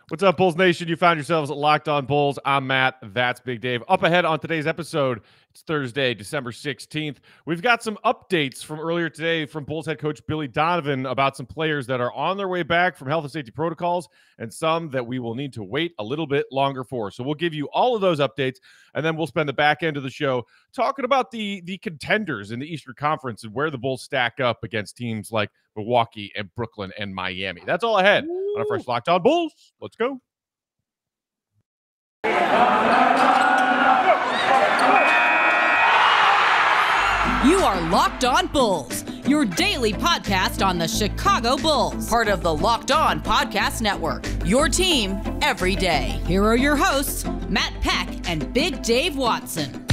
What's up, Bulls Nation? You found yourselves at Locked On Bulls. I'm Matt. That's Big Dave. Up ahead on today's episode, it's Thursday, December 16th. We've got some updates from earlier today from Bulls head coach Billy Donovan about some players that are on their way back from health and safety protocols and some that we will need to wait a little bit longer for. So we'll give you all of those updates, and then we'll spend the back end of the show talking about the contenders in the Eastern Conference and where the Bulls stack up against teams like Milwaukee and Brooklyn and Miami. That's all ahead on our first Locked On Bulls. Let's go. You are Locked On Bulls, your daily podcast on the Chicago Bulls, part of the Locked On Podcast Network, your team every day. Here are your hosts, Matt Peck and Big Dave Watson.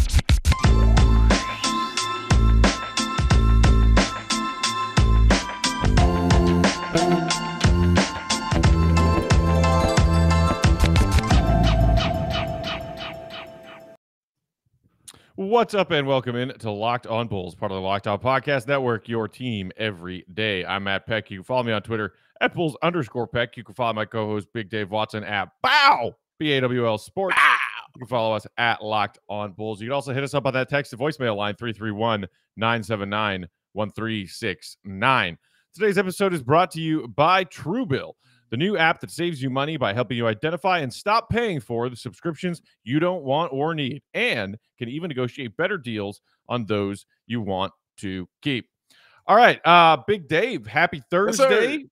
What's up and welcome in to Locked On Bulls, part of the Locked On Podcast Network, your team every day. I'm Matt Peck. You can follow me on Twitter at Bulls_Peck. You can follow my co-host Big Dave Watson at BAWL Sports. Bow. You can follow us at Locked On Bulls. You can also hit us up on that text to voicemail line 331-979-1369. Today's episode is brought to you by TrueBill, the new app that saves you money by helping you identify and stop paying for the subscriptions you don't want or need, and can even negotiate better deals on those you want to keep. All right, Big Dave, happy Thursday. Yes,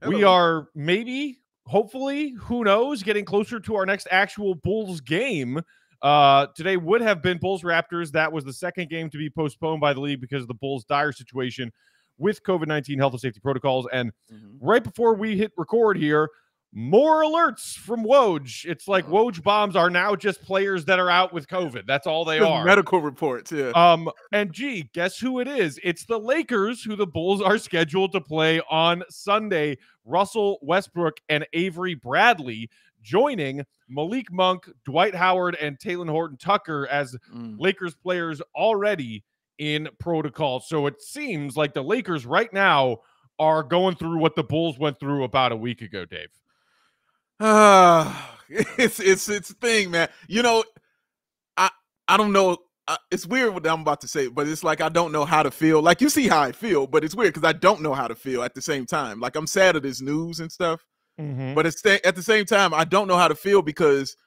we are maybe, hopefully, who knows, getting closer to our next actual Bulls game. Today would have been Bulls-Raptors. That was the second game to be postponed by the league because of the Bulls' dire situation with COVID-19 health and safety protocols. And right before we hit record here, more alerts from Woj. It's like Woj bombs are now just players that are out with COVID. That's all they are. Medical reports, yeah. And gee, guess who it is? It's the Lakers, who the Bulls are scheduled to play on Sunday. Russell Westbrook and Avery Bradley joining Malik Monk, Dwight Howard, and Talen Horton-Tucker as Lakers players already in protocol. So it seems like the Lakers right now are going through what the Bulls went through about a week ago, Dave. It's a thing, man. You know, I don't know. It's weird what I'm about to say, but it's like I don't know how to feel. Like, you see how I feel, but it's weird because I don't know how to feel at the same time. Like, I'm sad of this news and stuff, but it's at the same time, I don't know how to feel because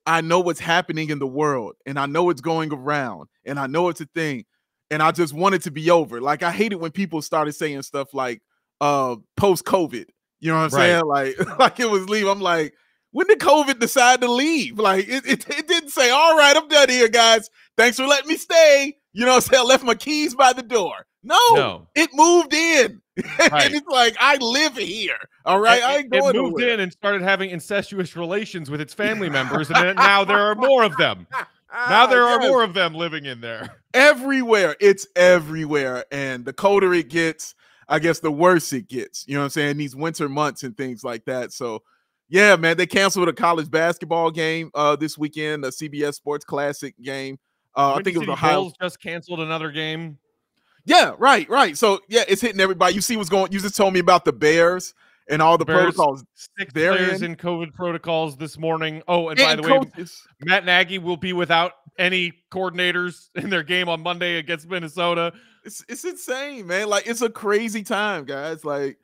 I know what's happening in the world, and I know it's going around, and I know it's a thing. And I just want it to be over. Like, I hate it when people started saying stuff like post-COVID. You know what I'm saying? Like it was leave. I'm like, when did COVID decide to leave? Like, it didn't say, all right, I'm done here, guys. Thanks for letting me stay. You know what I'm saying? I left my keys by the door. No. It moved in. Right. And it's like, I live here. All right? I ain't going It moved in and started having incestuous relations with its family members, and now there are more of them. Now there are more of them living in there. Everywhere. It's everywhere. And the colder it gets, I guess the worse it gets. You know what I'm saying? These winter months and things like that. So, yeah, man, they canceled a college basketball game this weekend, a CBS Sports Classic game. I think it was Ohio. Bulls just canceled another game. Yeah, right. So, yeah, it's hitting everybody. You see what's going on. You just told me about the Bears and all the protocols. 6 players in COVID protocols this morning. Oh, and by the way, Matt Nagy will be without any coordinators in their game on Monday against Minnesota. It's insane, man. Like, it's a crazy time, guys. Like,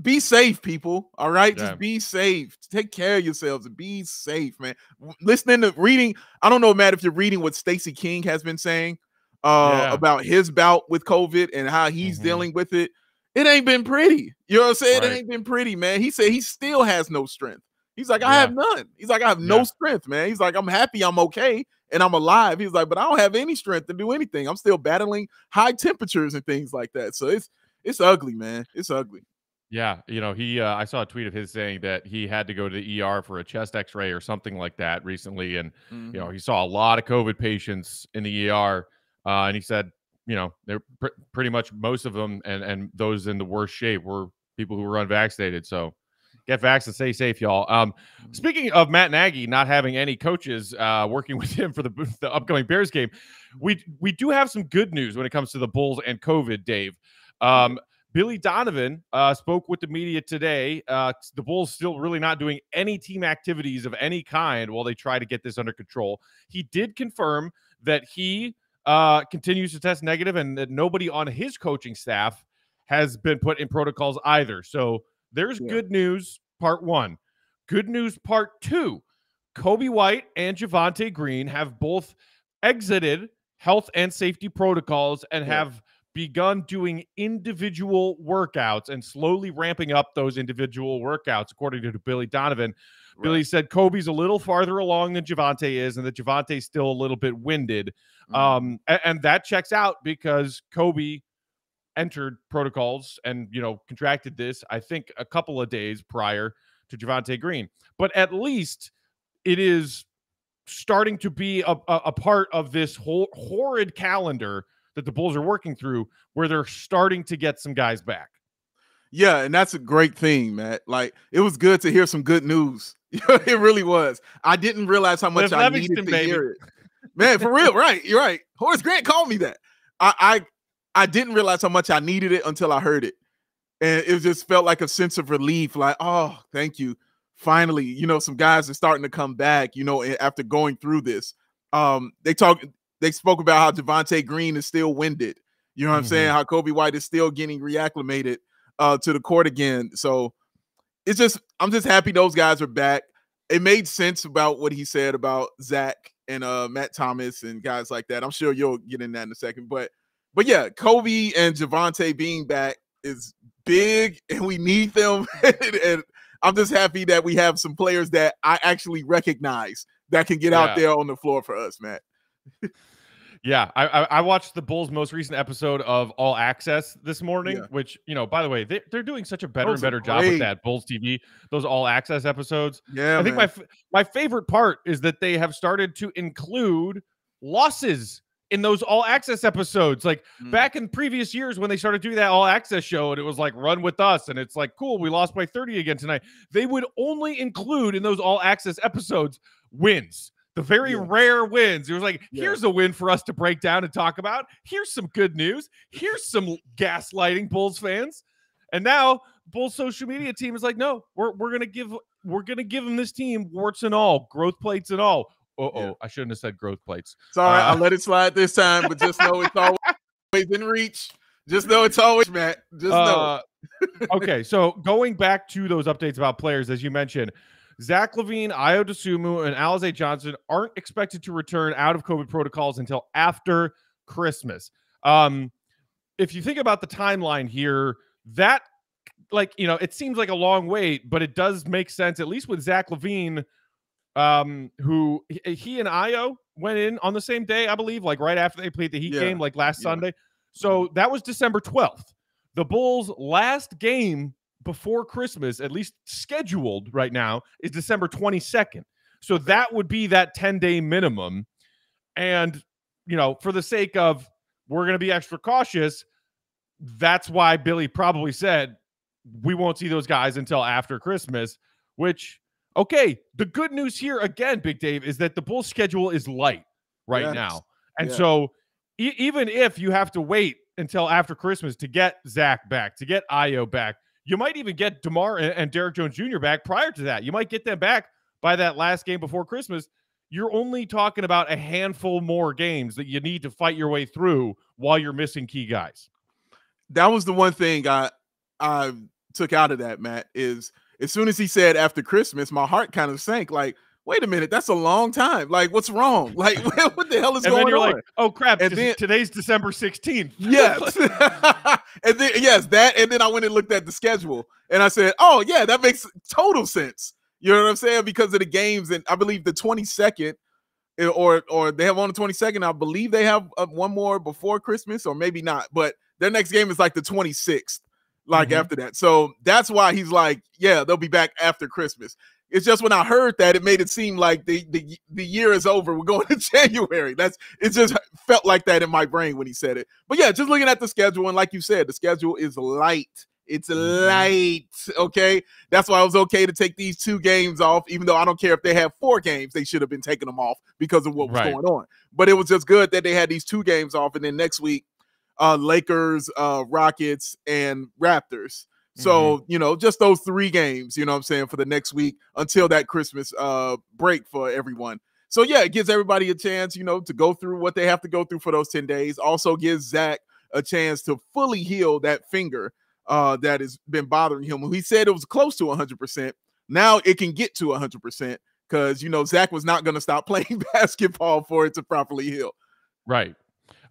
be safe, people. All right? Yeah. Just be safe. Take care of yourselves and be safe, man. Listening to reading, I don't know, Matt, if you're reading what Stacey King has been saying about his bout with COVID and how he's dealing with it. It ain't been pretty. You know what I'm saying? Right. It ain't been pretty, man. He said he still has no strength. He's like, I have none. He's like, I have no strength, man. He's like, I'm happy I'm okay and I'm alive. He's like, but I don't have any strength to do anything. I'm still battling high temperatures and things like that. So it's ugly, man. It's ugly. Yeah, you know, I saw a tweet of his saying that he had to go to the ER for a chest x-ray or something like that recently. And, you know, he saw a lot of COVID patients in the ER. And he said, you know, they're pretty much most of them and those in the worst shape were people who were unvaccinated. So get vaccinated, stay safe, y'all. Speaking of Matt Nagy not having any coaches working with him for the upcoming Bears game, we do have some good news when it comes to the Bulls and COVID, Dave. Billy Donovan spoke with the media today. The Bulls still really not doing any team activities of any kind while they try to get this under control. He did confirm that he continues to test negative and that nobody on his coaching staff has been put in protocols either. So there's good news, part one. Good news, part two. Kobe White and Javonte Green have both exited health and safety protocols and have begun doing individual workouts and slowly ramping up those individual workouts, according to Billy Donovan. Right. Billy said Kobe's a little farther along than Javonte is, and that Javante's still a little bit winded. And that checks out because Kobe entered protocols and, contracted this, I think, a couple of days prior to Javonte Green. But at least it is starting to be a part of this whole horrid calendar that the Bulls are working through, where they're starting to get some guys back. Yeah, and that's a great thing, Matt. Like, it was good to hear some good news. It really was. I didn't realize how much I needed to hear it. Man, for real, right? You're right. Horace Grant called me that. I didn't realize how much I needed it until I heard it. And it just felt like a sense of relief, like, oh, thank you. Finally, some guys are starting to come back, after going through this. They spoke about how Javonte Green is still winded. You know what I'm saying? How Kobe White is still getting reacclimated to the court again. So I'm just happy those guys are back. It made sense about what he said about Zach and Matt Thomas and guys like that. I'm sure you'll get in that in a second. But yeah, Kobe and Javonte being back is big, and we need them. And I'm just happy that we have some players that I actually recognize that can get out there on the floor for us, Matt. Yeah, I watched the Bulls' most recent episode of All Access this morning, which, by the way, they're doing such a better and better job with that, Bulls TV, those All Access episodes. Yeah, I think my favorite part is that they have started to include losses in those All Access episodes. Like back in previous years when they started doing that All Access show and it was like run with us and it's like, cool, we lost by 30 again tonight. They would only include in those All Access episodes wins. The very rare wins. It was like, here's a win for us to break down and talk about. Here's some good news. Here's some gaslighting, Bulls fans. And now Bulls social media team is like, no, we're gonna give them this team warts and all, growth plates and all. I shouldn't have said growth plates. It's all right. I'll let it slide this time, but just know it's always in reach. Just know it's always, Matt. Just know. Okay, so going back to those updates about players, as you mentioned, Zach LaVine, Ayo Dosunmu, and Alize Johnson aren't expected to return out of COVID protocols until after Christmas. If you think about the timeline here, that, it seems like a long wait, but it does make sense, at least with Zach LaVine, who he and Ayo went in on the same day, I believe, like right after they played the Heat game, like last Sunday. So that was December 12th. The Bulls' last game before Christmas, at least scheduled right now, is December 22nd. So that would be that 10-day minimum. And, for the sake of we're going to be extra cautious, that's why Billy probably said we won't see those guys until after Christmas, which, okay, the good news here, again, Big Dave, is that the Bulls schedule is light right now. And so even if you have to wait until after Christmas to get Zach back, to get Ayo back, you might even get DeMar and Derrick Jones Jr. back prior to that. You might get them back by that last game before Christmas. You're only talking about a handful more games that you need to fight your way through while you're missing key guys. That was the one thing I took out of that, Matt, is as soon as he said after Christmas, my heart kind of sank. Like, wait a minute, that's a long time. Like, what's wrong? Like, what the hell is going on? And then you're like, oh, crap, today's December 16th. Yes. And then I went and looked at the schedule, and I said, oh, yeah, that makes total sense. You know what I'm saying? Because of the games, and I believe the 22nd, or they have on the 22nd, I believe they have one more before Christmas, or maybe not, but their next game is like the 26th, after that. So that's why he's like, yeah, they'll be back after Christmas. It's just when I heard that, it made it seem like the year is over. We're going to January. It just felt like that in my brain when he said it. But yeah, just looking at the schedule, and like you said, the schedule is light. It's light, okay? That's why it was okay to take these 2 games off, even though I don't care if they have 4 games. They should have been taking them off because of what was going on. But it was just good that they had these 2 games off, and then next week Lakers, Rockets, and Raptors. So, just those 3 games, you know what I'm saying, for the next week until that Christmas break for everyone. So, yeah, it gives everybody a chance, to go through what they have to go through for those 10 days. Also gives Zach a chance to fully heal that finger that has been bothering him. He said it was close to 100%. Now it can get to 100% because, Zach was not going to stop playing basketball for it to properly heal. Right.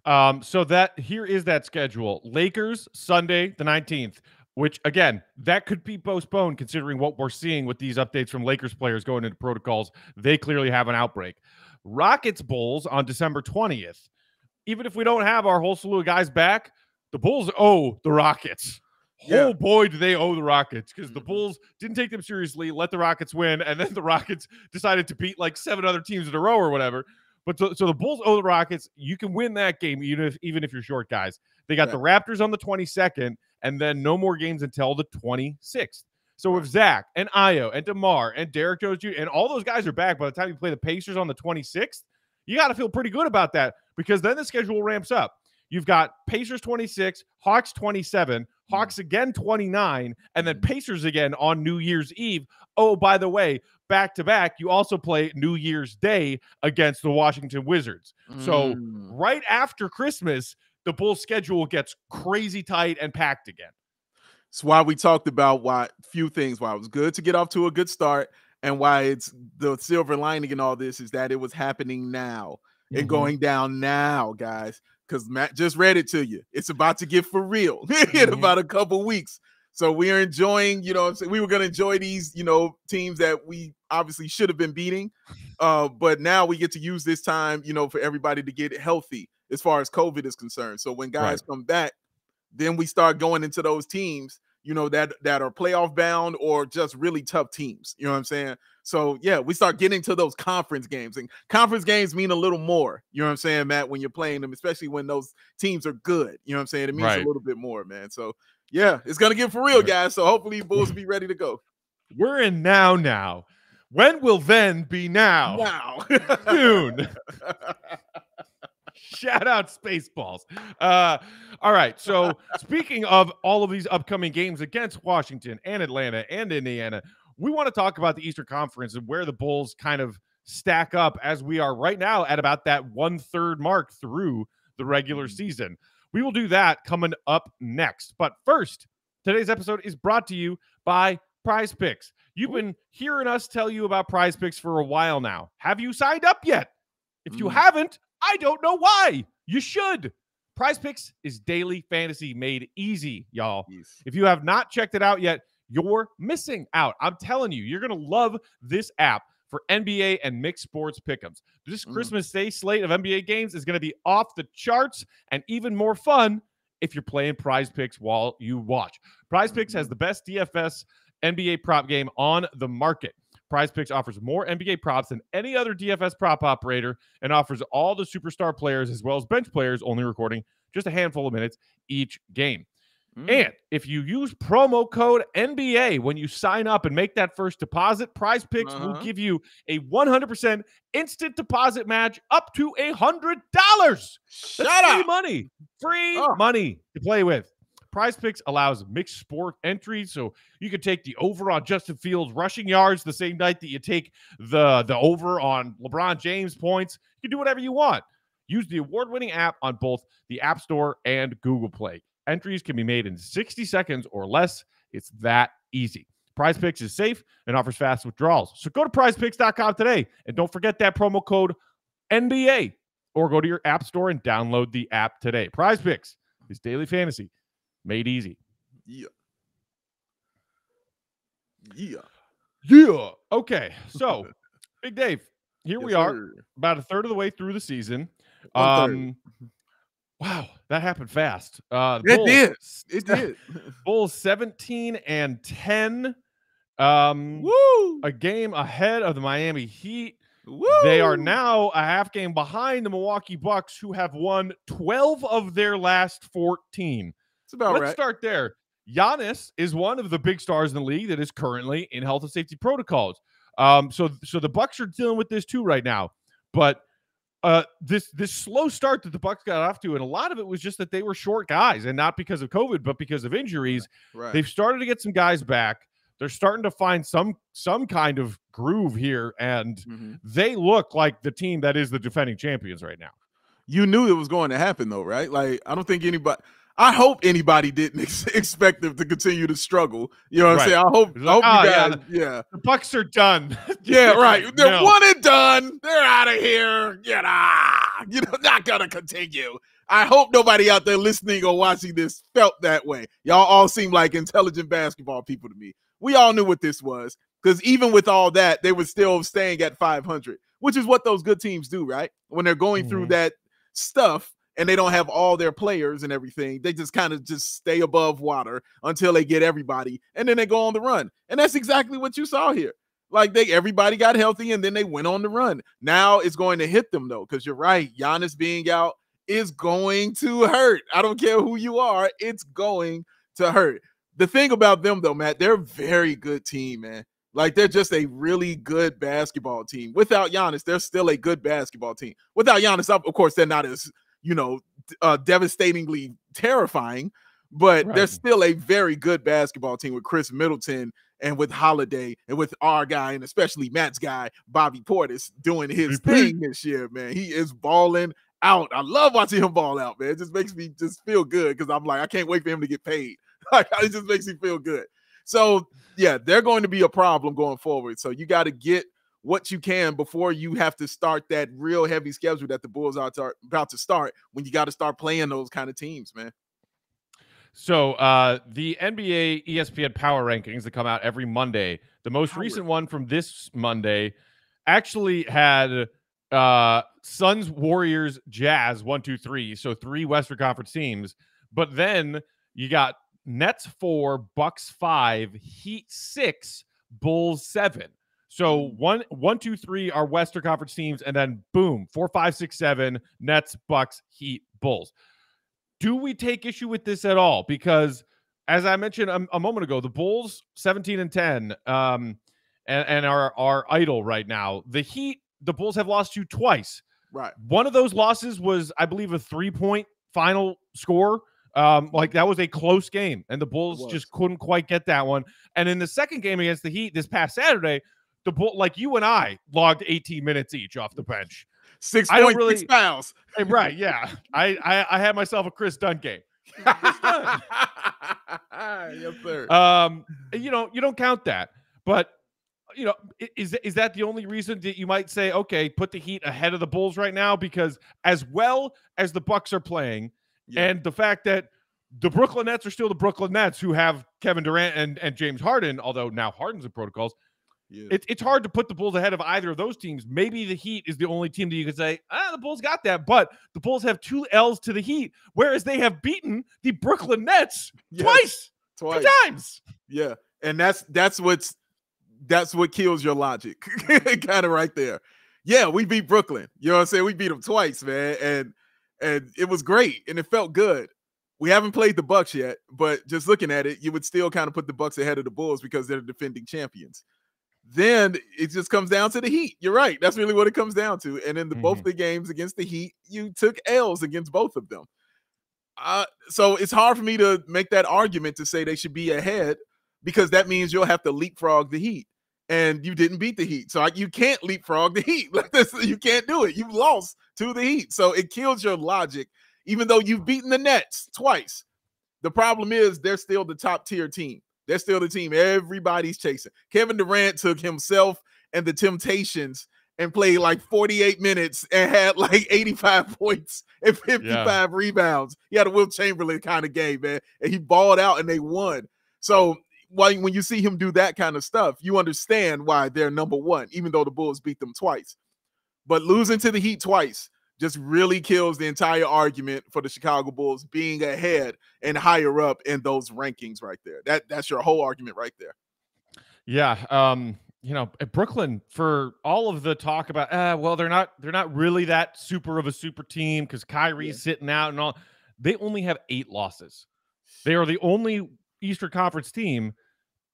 So here is that schedule. Lakers, Sunday, the 19th. Which, again, that could be postponed considering what we're seeing with these updates from Lakers players going into protocols. They clearly have an outbreak. Rockets Bulls on December 20th. Even if we don't have our whole slew of guys back, the Bulls owe the Rockets. Yeah. Oh, boy, do they owe the Rockets because the Bulls didn't take them seriously, let the Rockets win, and then the Rockets decided to beat like 7 other teams in a row or whatever. But so the Bulls owe the Rockets. You can win that game even if you're short, guys. They got the Raptors on the 22nd, and then no more games until the 26th. So if Zach and Ayo and DeMar and Derek Jones Jr. and all those guys are back by the time you play the Pacers on the 26th, you got to feel pretty good about that because then the schedule ramps up. You've got Pacers 26, Hawks 27, Hawks again 29, and then Pacers again on New Year's Eve. Oh, by the way, back-to-back, you also play New Year's Day against the Washington Wizards. So right after Christmas, the Bulls' schedule gets crazy tight and packed again. That's why we talked about why it was good to get off to a good start and why it's the silver lining in all this is that it was happening now and going down now, guys, because Matt just read it to you. It's about to get for real in about a couple weeks. So we are enjoying, we were going to enjoy these, teams that we obviously should have been beating. But now we get to use this time, for everybody to get healthy as far as COVID is concerned. So when guys come back, then we start going into those teams, that are playoff bound or just really tough teams. You know what I'm saying? So, yeah, we start getting to those conference games. And conference games mean a little more, you know what I'm saying, Matt, when you're playing them, especially when those teams are good. You know what I'm saying? It means a little bit more, man. So, yeah, it's going to get for real, guys. So hopefully Bulls be ready to go. We're in now. When will then be now? Now. Soon. Shout out Spaceballs. All right. So speaking of all of these upcoming games against Washington and Atlanta and Indiana, we want to talk about the Eastern Conference and where the Bulls kind of stack up as we are right now at about that 1/3 mark through the regular season. We will do that coming up next. But first, today's episode is brought to you by Prize Picks. You've been hearing us tell you about Prize Picks for a while now. Have you signed up yet? If you haven't, I don't know why. You should. Prize Picks is daily fantasy made easy, y'all. Yes. If you have not checked it out yet, you're missing out. I'm telling you, you're going to love this app for NBA and mixed sports pick'ems. This Christmas Day slate of NBA games is going to be off the charts and even more fun if you're playing Prize Picks while you watch. Prize Picks has the best DFS NBA prop game on the market. Prize Picks offers more NBA props than any other DFS prop operator and offers all the superstar players as well as bench players only recording just a handful of minutes each game. And if you use promo code NBA when you sign up and make that first deposit, Prize Picks will give you a 100% instant deposit match up to $100. Shut up. Free money. Free money to play with. Prize Picks allows mixed sport entries, so you could take the over on Justin Fields rushing yards the same night that you take the over on LeBron James points. You can do whatever you want. Use the award-winning app on both the App Store and Google Play. Entries can be made in 60 seconds or less. It's that easy. Prize Picks is safe and offers fast withdrawals. So go to prizepicks.com today, and don't forget that promo code NBA, or go to your App Store and download the app today. Prize Picks is daily fantasy made easy. Yeah. Okay. So, Big Dave, here we are, about a third of the way through the season. Wow, that happened fast. It did. Bulls 17-10. A game ahead of the Miami Heat. Woo! They are now a half game behind the Milwaukee Bucks, who have won 12 of their last 14. Let's start there. Giannis is one of the big stars in the league that is currently in health and safety protocols. So the Bucks are dealing with this too right now. But this slow start that the Bucks got off to, and a lot of it was just that they were short guys, and not because of COVID, but because of injuries. Right. They've started to get some guys back. They're starting to find some kind of groove here, and they look like the team that is the defending champions right now. You knew it was going to happen, though, right? Like, I don't think I hope anybody didn't expect them to continue to struggle. You know what I'm saying? I hope you guys, the Bucks are done. Yeah, right. They're one and done. They're out of here. Not gonna continue. I hope nobody out there listening or watching this felt that way. Y'all all seem like intelligent basketball people to me. We all knew what this was, because even with all that, they were still staying at 500, which is what those good teams do, right? When they're going through that stuff, and they don't have all their players and everything, they just kind of just stay above water until they get everybody, and then they go on the run. And that's exactly what you saw here. Like, everybody got healthy, and then they went on the run. Now it's going to hit them, though, because you're right. Giannis being out is going to hurt. I don't care who you are. It's going to hurt. The thing about them, though, Matt, they're a very good team, man. Like, they're just a really good basketball team. Without Giannis, they're still a good basketball team. Without Giannis, of course, they're not as devastatingly terrifying, but they're still a very good basketball team with Chris Middleton and with Holiday and with our guy, and especially Matt's guy, Bobby Portis, doing his thing this year, man. He is balling out. I love watching him ball out, man. It just makes me just feel good, because I'm like, I can't wait for him to get paid. It just makes me feel good. So, yeah, they're going to be a problem going forward. So you got to get what you can before you have to start that real heavy schedule that the Bulls are about to start, when you got to start playing those kind of teams, man. So the NBA ESPN Power Rankings that come out every Monday, the most recent one from this Monday actually had Suns, Warriors, Jazz 1, 2, 3. So 3 Western Conference teams. But then you got Nets 4, Bucks 5, Heat 6, Bulls 7. So 1, 2, 3 are Western Conference teams, and then boom, 4, 5, 6, 7, Nets, Bucks, Heat, Bulls. Do we take issue with this at all? Because as I mentioned a moment ago, the Bulls 17 and 10 and are idle right now. The Heat, the Bulls have lost to twice. Right. One of those losses was, I believe, a 3-point final score. Like, that was a close game, and the Bulls just couldn't quite get that one. And in the second game against the Heat this past Saturday, the Bull, like you and I, logged 18 minutes each off the bench. 6.6 fouls. Right, yeah. I had myself a Chris Dunn game. Yes, sir. You don't count that. But, is that the only reason that you might say, okay, put the Heat ahead of the Bulls right now? Because as well as the Bucks are playing, and the fact that the Brooklyn Nets are still the Brooklyn Nets, who have Kevin Durant and James Harden, although now Harden's in protocols, it's hard to put the Bulls ahead of either of those teams. Maybe the Heat is the only team that you could say, the Bulls got that, but the Bulls have 2 L's to the Heat, whereas they have beaten the Brooklyn Nets twice. 2 times. Yeah, and that's what kills your logic, kind of right there. Yeah, we beat Brooklyn. You know what I'm saying? We beat them twice, man, and it was great, and it felt good. We haven't played the Bucks yet, but just looking at it, you would still kind of put the Bucks ahead of the Bulls because they're the defending champions. Then it just comes down to the Heat. You're right. That's really what it comes down to. And in both the games against the Heat, you took L's against both of them. So it's hard for me to make that argument to say they should be ahead, because that means you'll have to leapfrog the Heat. And you didn't beat the Heat. So you can't leapfrog the Heat. Like this, you can't do it. You've lost to the Heat. So it kills your logic, even though you've beaten the Nets twice. The problem is they're still the top tier team. They're still the team everybody's chasing. Kevin Durant took himself and the Temptations and played like 48 minutes and had like 85 points and 55 rebounds. He had a Will Chamberlain kind of game, man. And he balled out and they won. So when you see him do that kind of stuff, you understand why they're number one, even though the Bulls beat them twice. But losing to the Heat twice just really kills the entire argument for the Chicago Bulls being ahead and higher up in those rankings right there. That's your whole argument right there. Yeah. Brooklyn, for all of the talk about, they're not really that super of a super team because Kyrie's sitting out and all. They only have 8 losses. They are the only Eastern Conference team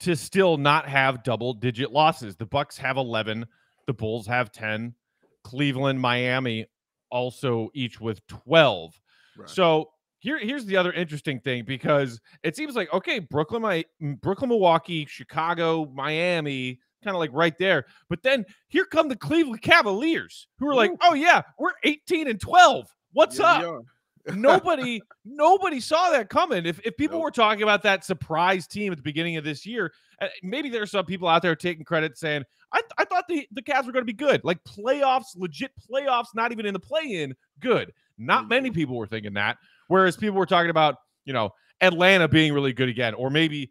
to still not have double-digit losses. The Bucks have 11. The Bulls have 10. Cleveland, Miami, also each with 12. Right. So here's the other interesting thing, because it seems like, okay, Brooklyn, Milwaukee, Chicago, Miami, kind of like right there. But then here come the Cleveland Cavaliers, who are like, oh yeah, we're 18-12. What's up? Nobody saw that coming. If people were talking about that surprise team at the beginning of this year, maybe there are some people out there taking credit saying, I thought the Cavs were going to be good. Like playoffs, legit playoffs, not even in the play-in, good. Not many people were thinking that. Whereas people were talking about, Atlanta being really good again, or maybe,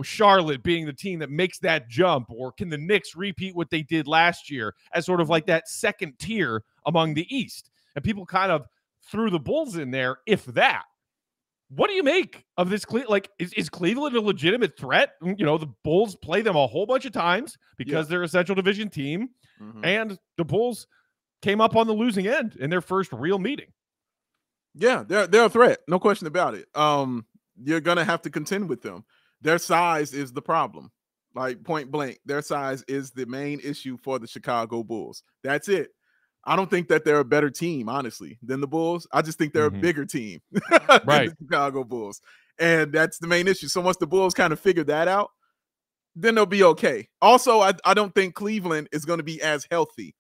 Charlotte being the team that makes that jump, or can the Knicks repeat what they did last year as sort of like that second tier among the East? And people kind of threw the Bulls in there, if that. What do you make of this? Like, is Cleveland a legitimate threat? The Bulls play them a whole bunch of times because they're a Central Division team, and the Bulls came up on the losing end in their first real meeting. Yeah, they're a threat, no question about it. You're gonna have to contend with them. Their size is the problem, like point blank. Their size is the main issue for the Chicago Bulls. That's it. I don't think that they're a better team, honestly, than the Bulls. I just think they're a bigger team than the Chicago Bulls, and that's the main issue. So once the Bulls kind of figure that out, then they'll be okay. Also, I don't think Cleveland is going to be as healthy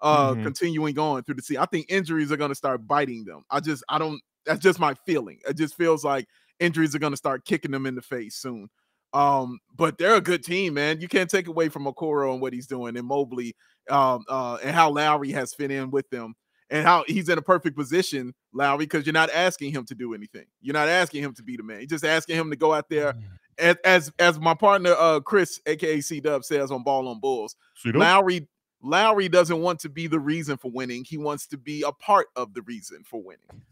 continuing on through the season. I think injuries are going to start biting them. That's just my feeling. It just feels like injuries are going to start kicking them in the face soon. But they're a good team, man. You can't take away from Okoro and what he's doing, and Mobley, and how Lowry has fit in with them, and how he's in a perfect position, Lowry, because you're not asking him to do anything. You're not asking him to be the man. You're just asking him to go out there. As my partner Chris, aka C-Dub, says on Ball on Bulls, Lowry doesn't want to be the reason for winning. He wants to be a part of the reason for winning.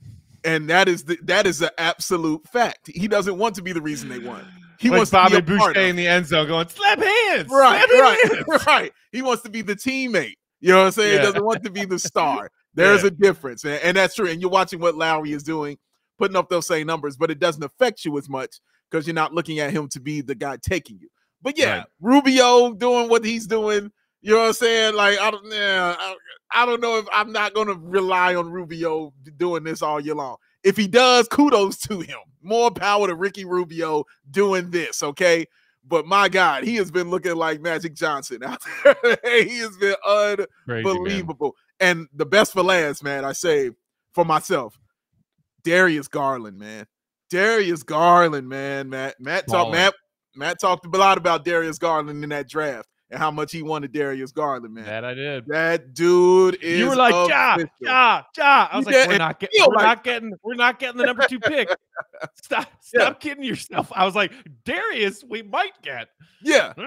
And that is an absolute fact. He doesn't want to be the reason they won. He wants Bobby to be a part Boucher in the end zone going, slap hands. Right. He wants to be the teammate. You know what I'm saying? Yeah. He doesn't want to be the star. There's a difference. And that's true. And you're watching what Lowry is doing, putting up those same numbers, but it doesn't affect you as much because you're not looking at him to be the guy taking you. But Rubio doing what he's doing. You know what I'm saying? Like, I don't know if I'm not going to rely on Rubio doing this all year long. If he does, kudos to him. More power to Ricky Rubio doing this, okay? But my God, he has been looking like Magic Johnson out there. He has been unbelievable. Crazy, and the best for last, man, I say for myself, Darius Garland, man. Darius Garland, man. Matt talked a lot about Darius Garland in that draft. And how much he wanted Darius Garland, man. That I did. That dude is. You were like, Ja. I was like, we're not getting the number 2 pick. Stop kidding yourself. I was like, Darius, we might get. Ja. Still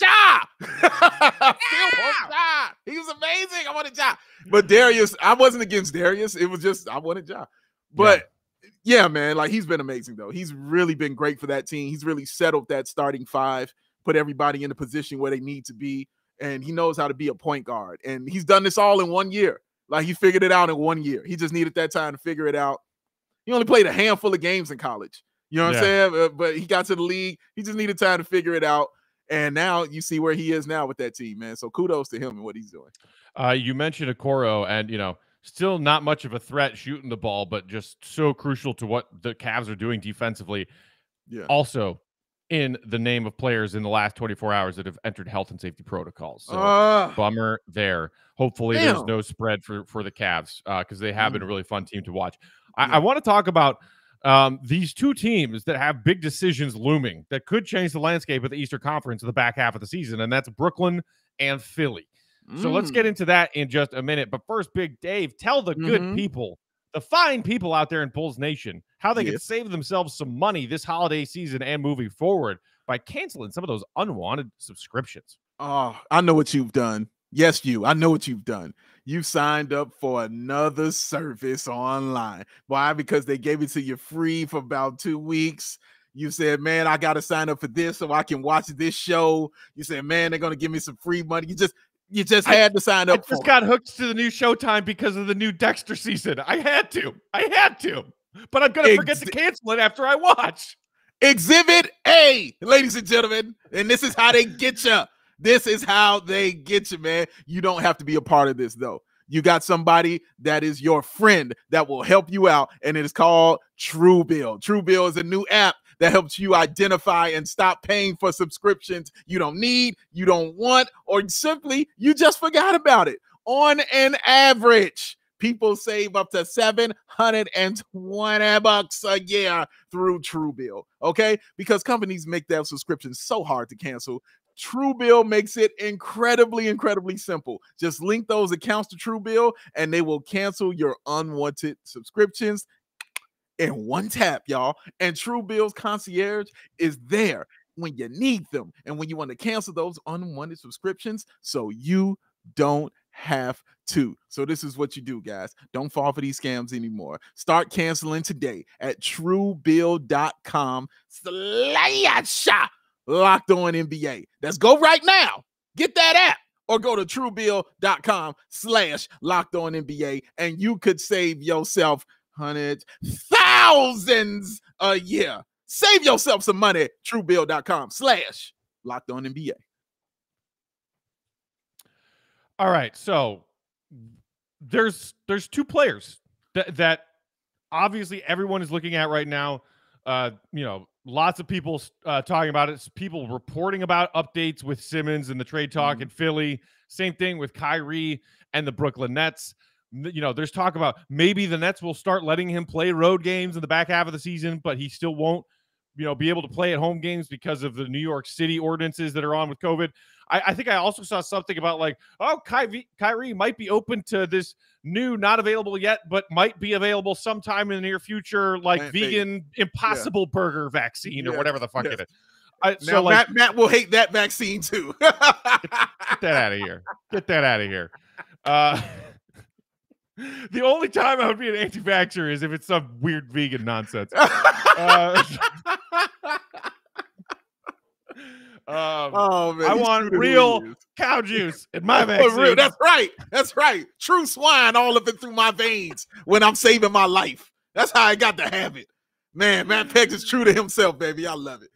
want Ja. He was amazing. I wanted Ja. But Darius, I wasn't against Darius. It was just I wanted Ja. But yeah, man, like he's been amazing though. He's really been great for that team. He's really settled that starting 5. Put everybody in a position where they need to be, and he knows how to be a point guard. And he's done this all in 1 year. Like he figured it out in 1 year. He just needed that time to figure it out. He only played a handful of games in college. You know what I'm saying? But he got to the league. He just needed time to figure it out. And now you see where he is now with that team, man. So kudos to him and what he's doing. You mentioned Okoro, and still not much of a threat shooting the ball, but just so crucial to what the Cavs are doing defensively. Yeah. Also, in the name of players in the last 24 hours that have entered health and safety protocols. So bummer there. Hopefully there's no spread for the Cavs because they have been a really fun team to watch. I want to talk about these 2 teams that have big decisions looming that could change the landscape of the Eastern Conference in the back half of the season, and that's Brooklyn and Philly. So let's get into that in just a minute. But first, Big Dave, tell the good people, the fine people out there in Bulls Nation, how they can save themselves some money this holiday season and moving forward by canceling some of those unwanted subscriptions. Oh, I know what you've done. Yes, I know what you've done. You signed up for another service online. Why? Because they gave it to you free for about 2 weeks. You said, man, I got to sign up for this so I can watch this show. You said, man, they're going to give me some free money. You just had to sign up. I just got hooked to the new Showtime because of the new Dexter season. I had to. But I'm going to forget to cancel it after I watch. Exhibit A, ladies and gentlemen. And this is how they get you. This is how they get you, man. You don't have to be a part of this, though. you got somebody that is your friend that will help you out, and it is called TrueBill. TrueBill is a new app that helps you identify and stop paying for subscriptions you don't need, you don't want, or simply you just forgot about it. On an average, people save up to $720 a year through TrueBill, okay? Because companies make their subscriptions so hard to cancel. TrueBill makes it incredibly simple. Just link those accounts to TrueBill, and they will cancel your unwanted subscriptions in one tap, y'all. And TrueBill's concierge is there when you need them and when you want to cancel those unwanted subscriptions so you don't have to. So this is what you do, guys. Don't fall for these scams anymore. Start canceling today at TrueBill.com/LockedOnNBA. Let's go right now. Get that app or go to TrueBill.com/LockedOnNBA and you could save yourself hundreds, thousands a year. Save yourself some money. TrueBill.com/LockedOnNBA. All right, so there's two players that obviously everyone is looking at right now. Lots of people talking about it. People reporting about updates with Simmons and the trade talk in Philly. Same thing with Kyrie and the Brooklyn Nets. There's talk about maybe the Nets will start letting him play road games in the back half of the season, but he still won't, be able to play at home games because of the New York City ordinances that are on with COVID. I think I also saw something about Kyrie might be open to this new, not available yet, but might be available sometime in the near future, vegan Impossible Burger vaccine or whatever the fuck it is. Matt will hate that vaccine too. Get that out of here. Get that out of here. The only time I would be an anti-vaxxer is if it's some weird vegan nonsense. Oh man, I want real cow juice in my vaccine. That's right. True swine all up and through my veins when I'm saving my life. That's how I got to have it. Man, Matt Peck is true to himself, baby. I love it.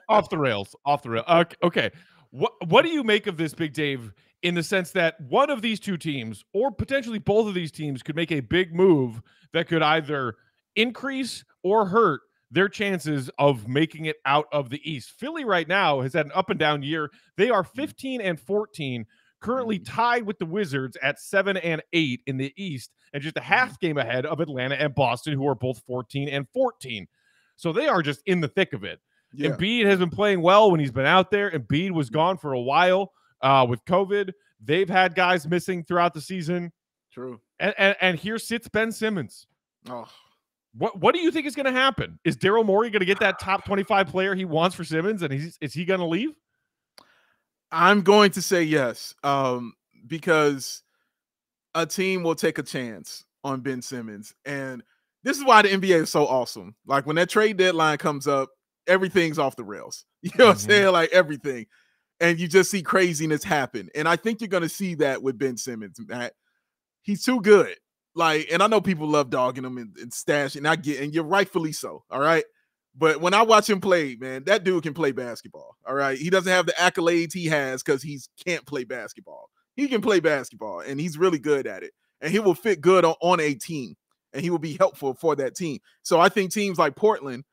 Off the rails. Okay. What do you make of this, Big Dave, in the sense that one of these two teams, or potentially both of these teams, could make a big move that could either increase or hurt their chances of making it out of the East? Philly right now has had an up and down year. They are 15-14, currently tied with the Wizards at 7-8 in the East, and just a half game ahead of Atlanta and Boston, who are both 14-14. So they are just in the thick of it. Yeah. Embiid has been playing well when he's been out there. Embiid was gone for a while with COVID. They've had guys missing throughout the season. True. And here sits Ben Simmons. Oh. What do you think is going to happen? Is Daryl Morey going to get that top 25 player he wants for Simmons, and is he going to leave? I'm going to say yes, because a team will take a chance on Ben Simmons. And this is why the NBA is so awesome. Like, when that trade deadline comes up, everything's off the rails. You know what I'm saying? Like, everything. And you just see craziness happen. And I think you're going to see that with Ben Simmons, Matt. He's too good. And I know people love dogging him and stashing, and you're rightfully so, all right? But when I watch him play, man, that dude can play basketball, all right? He doesn't have the accolades he has because he can't play basketball. He can play basketball, and he's really good at it. And he will fit good on a team, and he will be helpful for that team. So I think teams like Portland,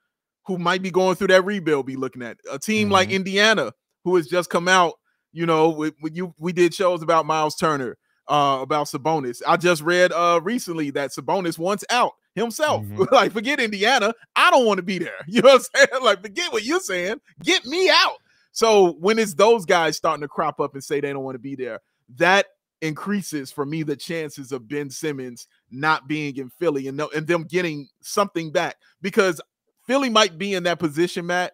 who might be going through that rebuild, be looking at a team like Indiana, who has just come out, we did shows about Miles Turner, about Sabonis. I just read recently that Sabonis wants out himself. Forget Indiana. I don't want to be there. You know what I'm saying? Forget what you're saying. Get me out. So when it's those guys starting to crop up and say they don't want to be there, that increases for me the chances of Ben Simmons not being in Philly and them getting something back, because Philly might be in that position, Matt,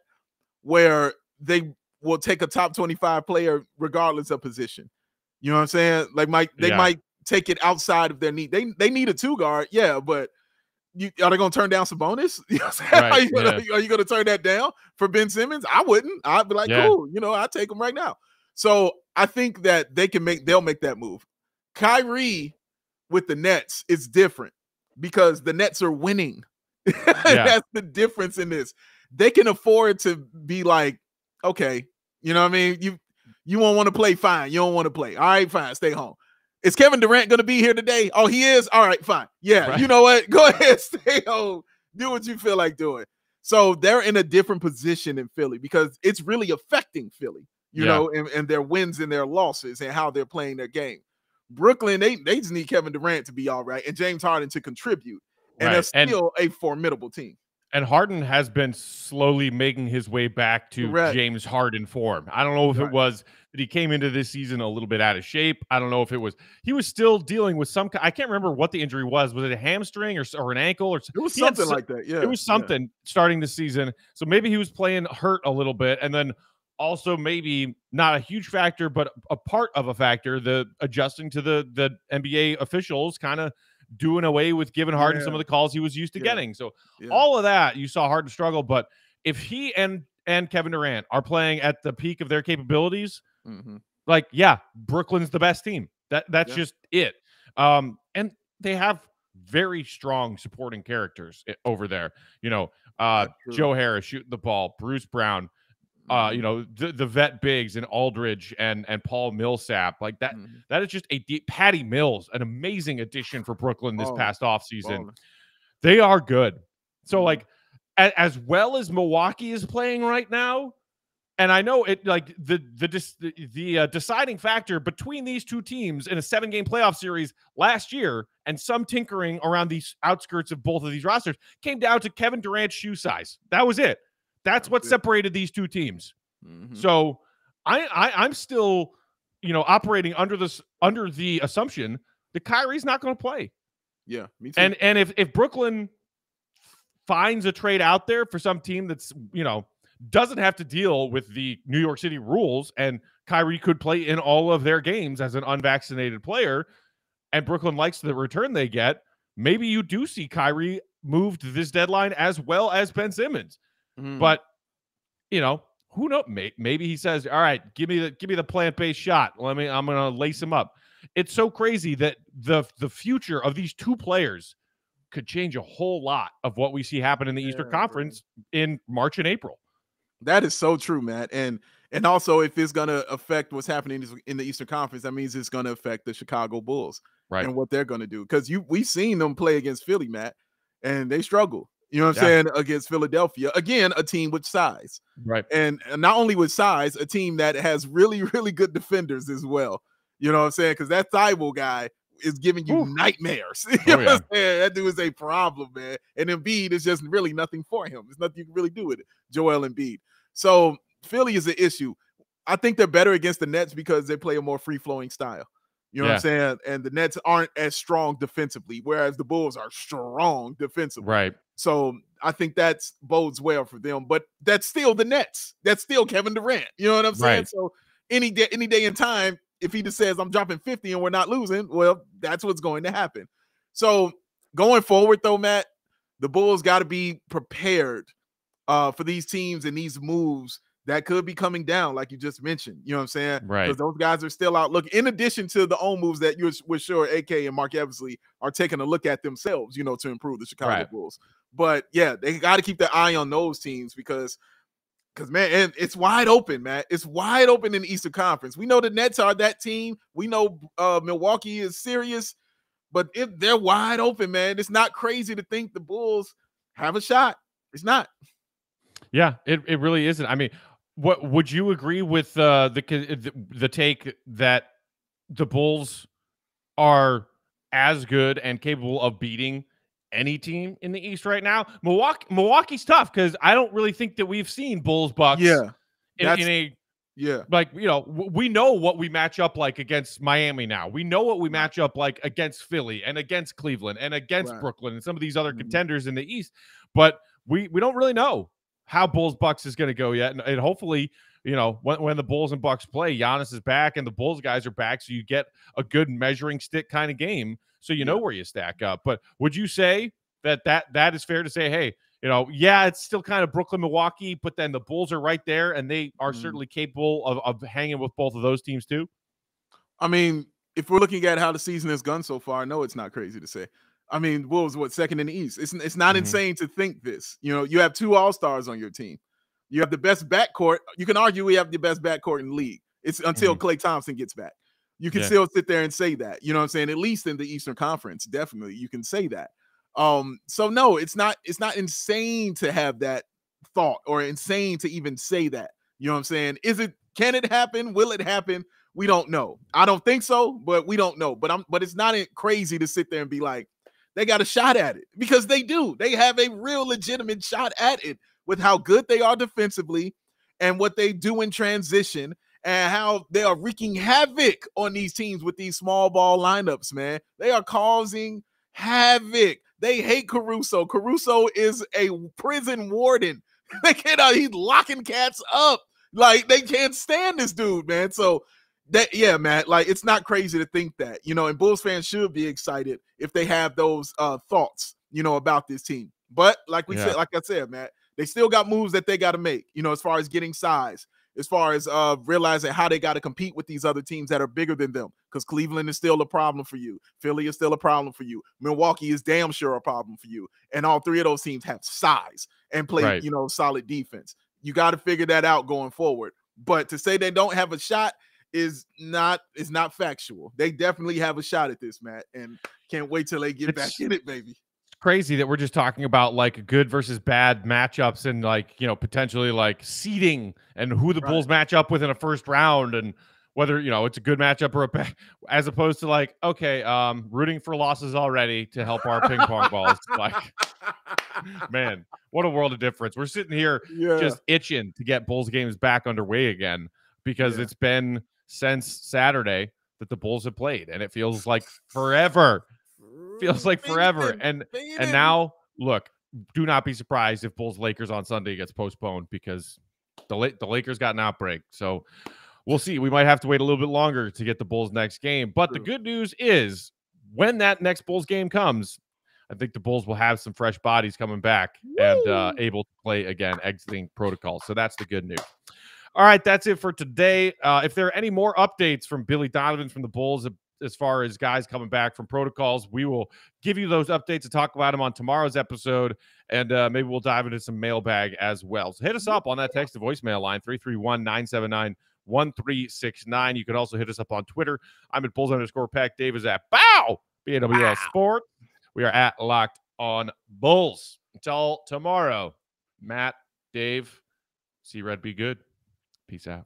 where they will take a top 25 player regardless of position. You know what I'm saying? They might take it outside of their need. They need a 2-guard, but are they going to turn down Sabonis? You know what I'm saying? Right, are you going to turn that down for Ben Simmons? I wouldn't. I'd be like, cool. I'd take him right now. So I think that they'll make that move. Kyrie with the Nets is different because the Nets are winning. That's the difference in this. They can afford to be like, okay, you know what I mean? You won't want to play, fine. You don't want to play. All right, fine, stay home. Is Kevin Durant going to be here today? Oh, he is? All right, fine. Yeah, Right. You know what? Go ahead, stay home. Do what you feel like doing. So they're in a different position in Philly because it's really affecting Philly, you know, and their wins and their losses and how they're playing their game. Brooklyn, they just need Kevin Durant to be all right and James Harden to contribute. And they're still a formidable team. And Harden has been slowly making his way back to James Harden form. I don't know if it was that he came into this season a little bit out of shape. I don't know if it was he was still dealing with some. I can't remember what the injury was. Was it a hamstring or an ankle or it was something like that? Yeah, it was something starting the season. So maybe he was playing hurt a little bit, and then also maybe not a huge factor, but a part of a factor. The adjusting to the NBA officials kind of doing away with giving Harden some of the calls he was used to getting. So all of that, you saw Harden struggle. But if he and Kevin Durant are playing at the peak of their capabilities, like, Brooklyn's the best team. That's just it. And they have very strong supporting characters over there. You know, Joe Harris shooting the ball, Bruce Brown, you know, the vet bigs and Aldridge and Paul Millsap, like that. That is just a deep. Patty Mills, an amazing addition for Brooklyn this past offseason. They are good. So like as well as Milwaukee is playing right now, and I know it like the deciding factor between these two teams in a 7-game playoff series last year and some tinkering around these outskirts of both of these rosters came down to Kevin Durant's shoe size. That was it. That's what separated these two teams. So I'm still, you know, operating under the assumption that Kyrie's not going to play. Yeah, me too. And if Brooklyn finds a trade out there for some team that's, you know, doesn't have to deal with the New York City rules, and Kyrie could play in all of their games as an unvaccinated player, and Brooklyn likes the return they get, maybe you do see Kyrie moved to this deadline as well as Ben Simmons. But, you know, who knows? Maybe he says, all right, give me the plant-based shot. I'm going to lace him up. It's so crazy that the future of these two players could change a whole lot of what we see happen in the Eastern Conference in March and April. That is so true, Matt. And also, if it's going to affect what's happening in the Eastern Conference, that means it's going to affect the Chicago Bulls and what they're going to do. Because we've seen them play against Philly, Matt, and they struggle. You know what I'm saying? Against Philadelphia. Again, a team with size. Right. And not only with size, a team that has really, really good defenders as well. You know what I'm saying? Because that Thibault guy is giving you nightmares. You know what I'm saying? That dude is a problem, man. And Embiid is just really nothing for him. There's nothing you can really do with it. Joel Embiid. So Philly is an issue. I think they're better against the Nets because they play a more free-flowing style. You know what I'm saying? And the Nets aren't as strong defensively, whereas the Bulls are strong defensively. Right. So I think that bodes well for them. But that's still the Nets. That's still Kevin Durant. You know what I'm saying? Right. So any day in time, if he just says, I'm dropping 50 and we're not losing, well, that's what's going to happen. So going forward, though, Matt, the Bulls got to be prepared for these teams and these moves that could be coming down, like you just mentioned. You know what I'm saying? Right. Because those guys are still out looking, in addition to the own moves that we're sure AK and Mark Eversley are taking a look at themselves, you know, to improve the Chicago Bulls. But yeah, they got to keep their eye on those teams because man, and it's wide open, man. It's wide open in the Eastern Conference. We know the Nets are that team. We know Milwaukee is serious, but they're wide open, man. It's not crazy to think the Bulls have a shot. It's not. Yeah, it really isn't. I mean, what would you agree with the take that the Bulls are as good and capable of beating any team in the East right now? Milwaukee's tough because I don't really think that we've seen Bulls Bucks. Like, you know, we know what we match up like against Miami now. We know what we match up like against Philly and against Cleveland and against Brooklyn and some of these other contenders in the East, but we don't really know how Bulls Bucks is going to go yet. And hopefully, you know, when the Bulls and Bucks play, Giannis is back and the Bulls guys are back, so you get a good measuring stick kind of game, so you know where you stack up. But would you say that is fair to say, hey, you know, it's still kind of Brooklyn, Milwaukee, but then the Bulls are right there and they are certainly capable of hanging with both of those teams too? I mean, if we're looking at how the season has gone so far, no, it's not crazy to say. I mean, Wolves, second in the East? It's not insane to think this. You know, you have 2 All-Stars on your team. You have the best backcourt. You can argue we have the best backcourt in the league. It's until Klay Thompson gets back. You can still sit there and say that. You know what I'm saying? At least in the Eastern Conference, definitely you can say that. So no, it's not insane to have that thought or insane to even say that. You know what I'm saying? Can it happen? Will it happen? We don't know. I don't think so, but we don't know. But it's not crazy to sit there and be like, they got a shot at it, because they do. They have a real legitimate shot at it with how good they are defensively and what they do in transition and how they are wreaking havoc on these teams with these small ball lineups, man. They are causing havoc. They hate Caruso. Caruso is a prison warden. He's locking cats up. Like, they can't stand this dude, man. So man, like, it's not crazy to think that, and Bulls fans should be excited if they have those thoughts, about this team. But like I said, man, they still got moves that they got to make, as far as getting size, as far as realizing how they got to compete with these other teams that are bigger than them, because Cleveland is still a problem for you. Philly is still a problem for you. Milwaukee is damn sure a problem for you. And all three of those teams have size and play, solid defense. You got to figure that out going forward. But to say they don't have a shot is not factual. They definitely have a shot at this, Matt, and can't wait till they get back in it, baby. Crazy that we're just talking about like good versus bad matchups and like, potentially like seeding and who the Bulls match up with in a first round and whether, it's a good matchup or a bad, as opposed to like, okay, rooting for losses already to help our ping pong balls. Like, man, what a world of difference. We're sitting here just itching to get Bulls games back underway again, because it's been since Saturday that the Bulls have played, and it feels like forever. And now, look, do not be surprised if Bulls Lakers on Sunday gets postponed, because the Lakers got an outbreak. So we'll see. We might have to wait a little bit longer to get the Bulls next game. But the good news is, when that next Bulls game comes, I think the Bulls will have some fresh bodies coming back and able to play again, exiting protocol. So that's the good news. All right, that's it for today. If there are any more updates from Billy Donovan from the Bulls as far as guys coming back from protocols, we will give you those updates and talk about them on tomorrow's episode, and maybe we'll dive into some mailbag as well. So hit us up on that text to voicemail line, 331-979-1369. You can also hit us up on Twitter. I'm at Bulls_Pack. Dave is at BOW, BAWL Sport. We are at Locked On Bulls. Until tomorrow, Matt, Dave, see Red be good. Peace out.